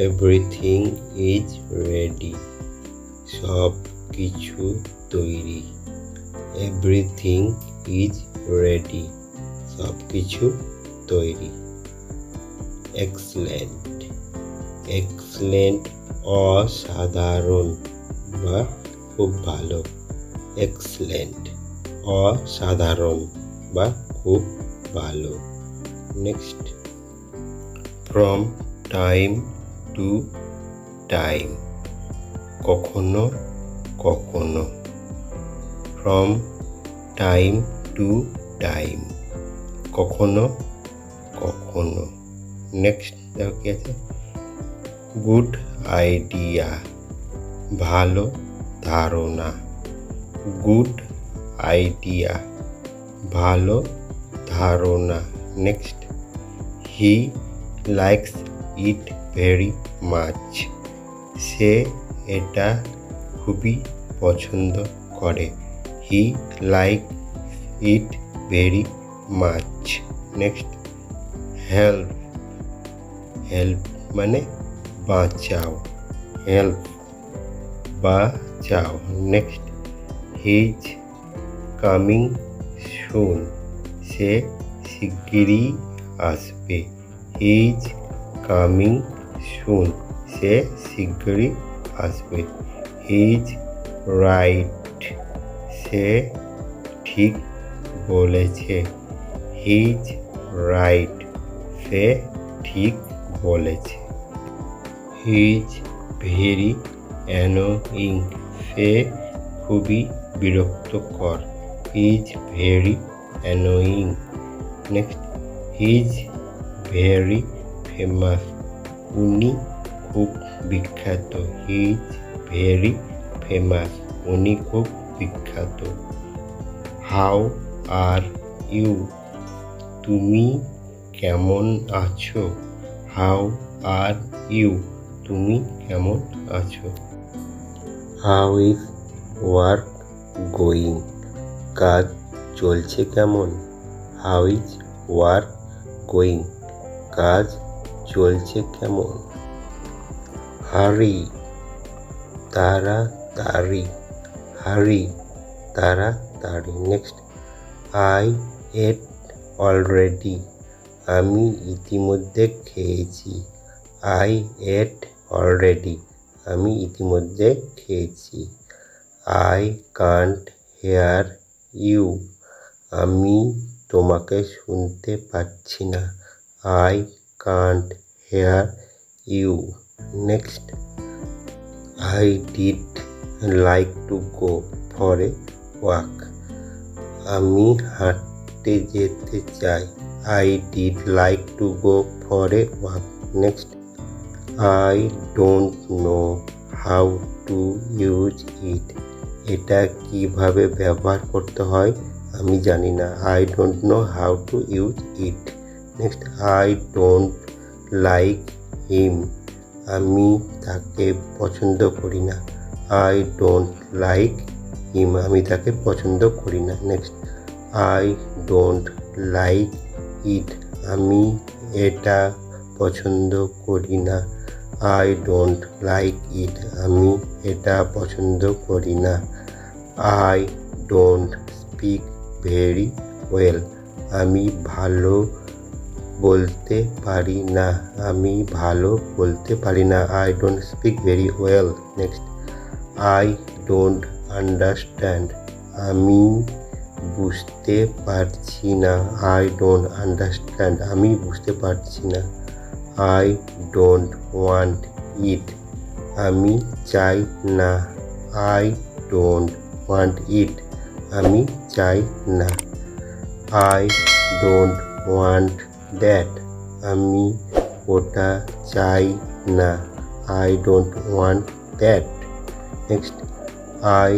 Everything is ready, সব কিছু তৈরি। এভরিথিং ইজ রেডি, সব কিছু তৈরি। এক্সেলেন্ট, এক্সেলেন্ট অসাধারণ বা খুব ভালো। এক্সেলেন্ট অসাধারণ বা খুব ভালো। Next, from time to time, কখনো কখনো। ফ্রম টাইম টু টাইম, কখনো কখনো। নেক্সট কি আছে? গুড আইডিয়া, ভালো ধারণা। গুড আইডিয়া, ভালো ধারণা। Next, he likes it very much, সে এটা খুবই পছন্দ করে। He like it very much. Next, help, help মানে বাঁচাও। হেল্প বাঁচাও। Next, he is coming soon, সে শিগগিরই আসবে। হি ইজ কামিং সুন, সে শিগগিরই আসবে। হি ইজ রাইট, সে ঠিক বলেছে। হি ইজ রাইট, সে ঠিক বলেছে। হি ইজ ভেরি অ্যানোয়িং, সে খুবই বিরক্তকর। He is very annoying. Next, he is very famous, উনি খুব বিখ্যাত। হি ইজ ভেরি ফেমাস, উনি খুব বিখ্যাত। হাউ আর ইউ, তুমি কেমন আছো? হাউ আর ইউ, তুমি কেমন আছো? হাউ ইজ ওয়ার্ক গোয়িং, কাজ চলছে কেমন? হাউ ইজ ওয়ার্ক গোয়িং, কাজ চলছে কেমন? হারি, তাড়াতাড়ি। হারি, তাড়াতাড়ি। নেক্সট, আই এট অলরেডি, আমি ইতিমধ্যে খেয়েছি। আই এট অলরেডি, আমি ইতিমধ্যে খেয়েছি। আই কান্ট হেয়ার ইউ, আমি তোমাকে শুনতে পাচ্ছি না। I can't hear you. Next, I did like to go for a walk, আমি হাঁটতে যেতে চাই। I did like to go for a walk. Next, I don't know how to use it, এটা কিভাবে ব্যবহার করতে হয় আমি জানি না। I don't know how to use it. Next, I don't like him, আমি তাকে পছন্দ করি না। আই ডোন্ট লাইক হিম, আমি তাকে পছন্দ করি না। Next, I don't like it, আমি এটা পছন্দ করি না। আই ডোন্ট লাইক ইট, আমি এটা পছন্দ করি না। I don't speak very well, আমি ভালো বলতে পারি না। আমি ভালো বলতে পারি না। I don't speak very well. Next, I don't understand, আমি বুঝতে পারছি না। আই ডোন্ট আন্ডারস্ট্যান্ড, আমি বুঝতে পারছি না। আই ডোন্ট ওয়ান্ট ইট, আমি চাই না। আই ডোন্ট ওয়ান্ট ইট, আমি চাই না। আই ডোন্ট ওয়ান্ট দ্যাট, আমি ওটা চাই না। I don't want that. Next, I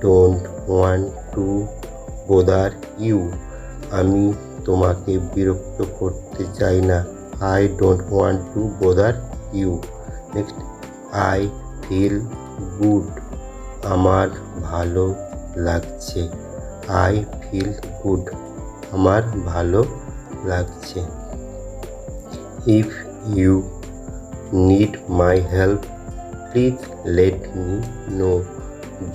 don't want to bother you, আমি তোমাকে বিরক্ত করতে চাই না। I don't want to bother you. Next, I feel good, আমার ভালো লাগছে। আই ফিল গুড, আমার ভালো লাগছে। If you need my help, please let me know.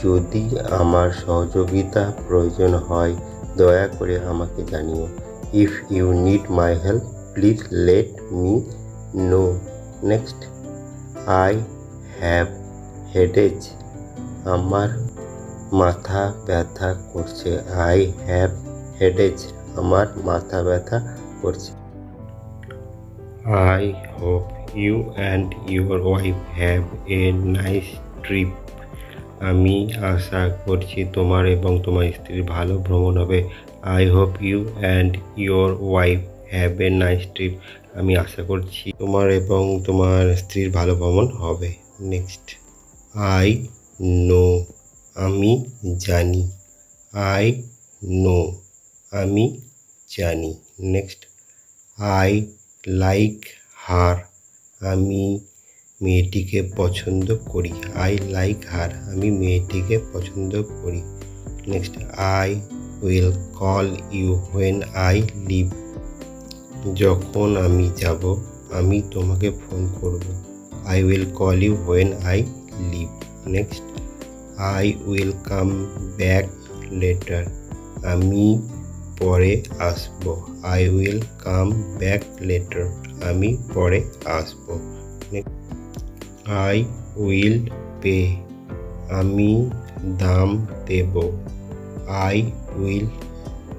যদি আমার সহযোগিতা প্রয়োজন হয় দয়া করে আমাকে জানিও। If you need my help, please let me know. Next, I have headache. আমার মাথা ব্যথা করছে। I have headache. আমার মাথা ব্যথা করছে। I hope you and your wife have a nice trip. আমি আশা করছি তোমার এবং তোমার স্ত্রীর ভালো ভ্রমণ হবে। I hope you and your wife have a nice trip. আমি আশা করছি তোমার এবং তোমার স্ত্রীর ভালো ভ্রমণ হবে। Next, I know. আমি জানি। I know. আমি জানি। Next, I like her. আমি মেয়েটিকে পছন্দ করি। I like her. আমি মেয়েটিকে পছন্দ করি। Next, I will call you when I leave. যখন আমি যাব আমি তোমাকে ফোন করব। I will call you when I leave. Next, I will come back later. আমি পরে আসব। I will come back later. আমি পরে আসব। I will pay. আমি দাম দেব। I will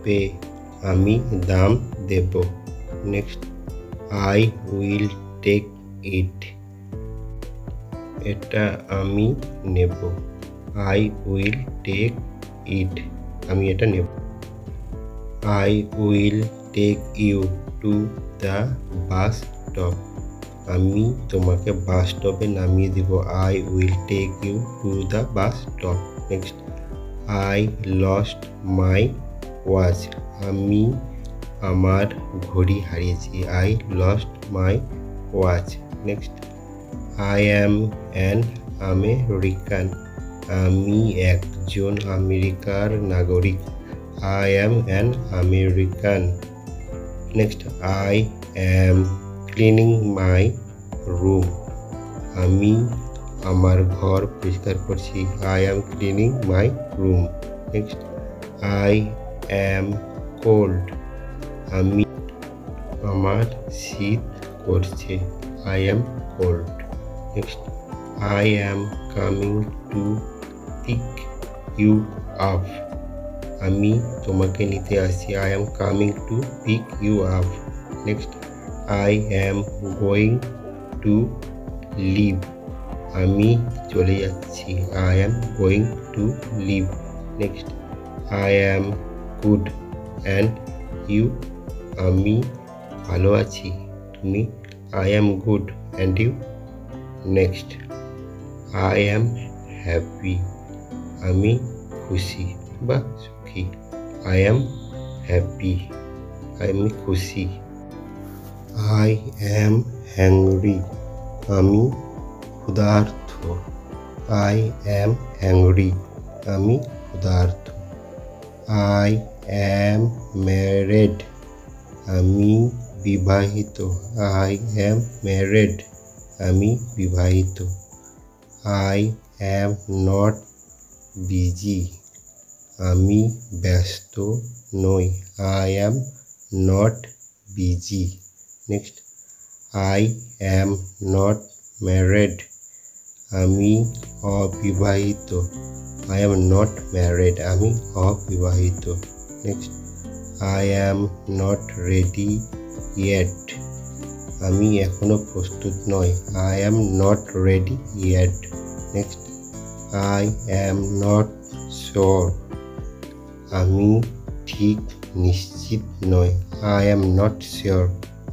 pay. আমি দাম দেব। Next, I will take it. এটা আমি নেব। I will take it. আমি এটা নেব। I will take you to the bus stop. আমি তোমাকে বাস স্টপে নামিয়ে দিব। I will take you to the bus stop. Next, I lost my watch. আমি আমার ঘড়ি হারিয়েছি। I lost my watch. Next, I am an American. আমি একজন আমেরিকার নাগরিক। I am an American. Next, I am cleaning my room. আমি আমার ঘর পরিষ্কার করছি। I am cleaning my room. Next, I am cold. আমি আমার শীত করছে। I am cold. Next, I am coming to pick you up. আমি তোমাকে নিতে আসছি। I am coming to pick you up. Next, I am going to leave. আমি চলে যাচ্ছি। I am going to leave. Next, I am good and you. আমি ভালো আছি। তুমি? I am good and you. Next, I am happy. আমি খুশি বা সুখী। I am happy. আমি খুশি। I am hungry. আমি ক্ষুধার্ত। I am hungry. আমি ক্ষুধার্ত। I am married. আমি বিবাহিত। I am married. আমি বিবাহিত। I am not busy. আমি ব্যস্ত নই। I am not busy. Next, I am not married. আমি অবিবাহিত। I am not married. আমি অবিবাহিত। Next, I am not ready yet. আমি এখনো প্রস্তুত নই। I am not ready yet. Next, I am not sure. আমি ঠিক নিশ্চিত নই। I am not sure.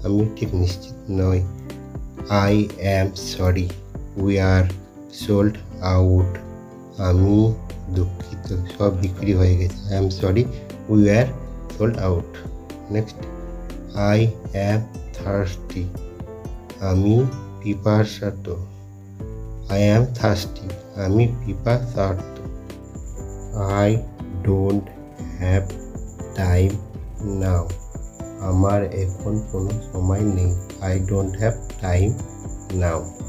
আমি ঠিক নিশ্চিত নই। I am sorry. We are sold out. আমি দুঃখিত, সব বিক্রি হয়ে গেছে। I am sorry. We were sold out. Next, I am thirsty. আমি পিপাসার্ত। I am thirsty. আমি পিপাসার্ত। I don't have time now. আমার এখন কোনো সময় নেই। I don't have time now.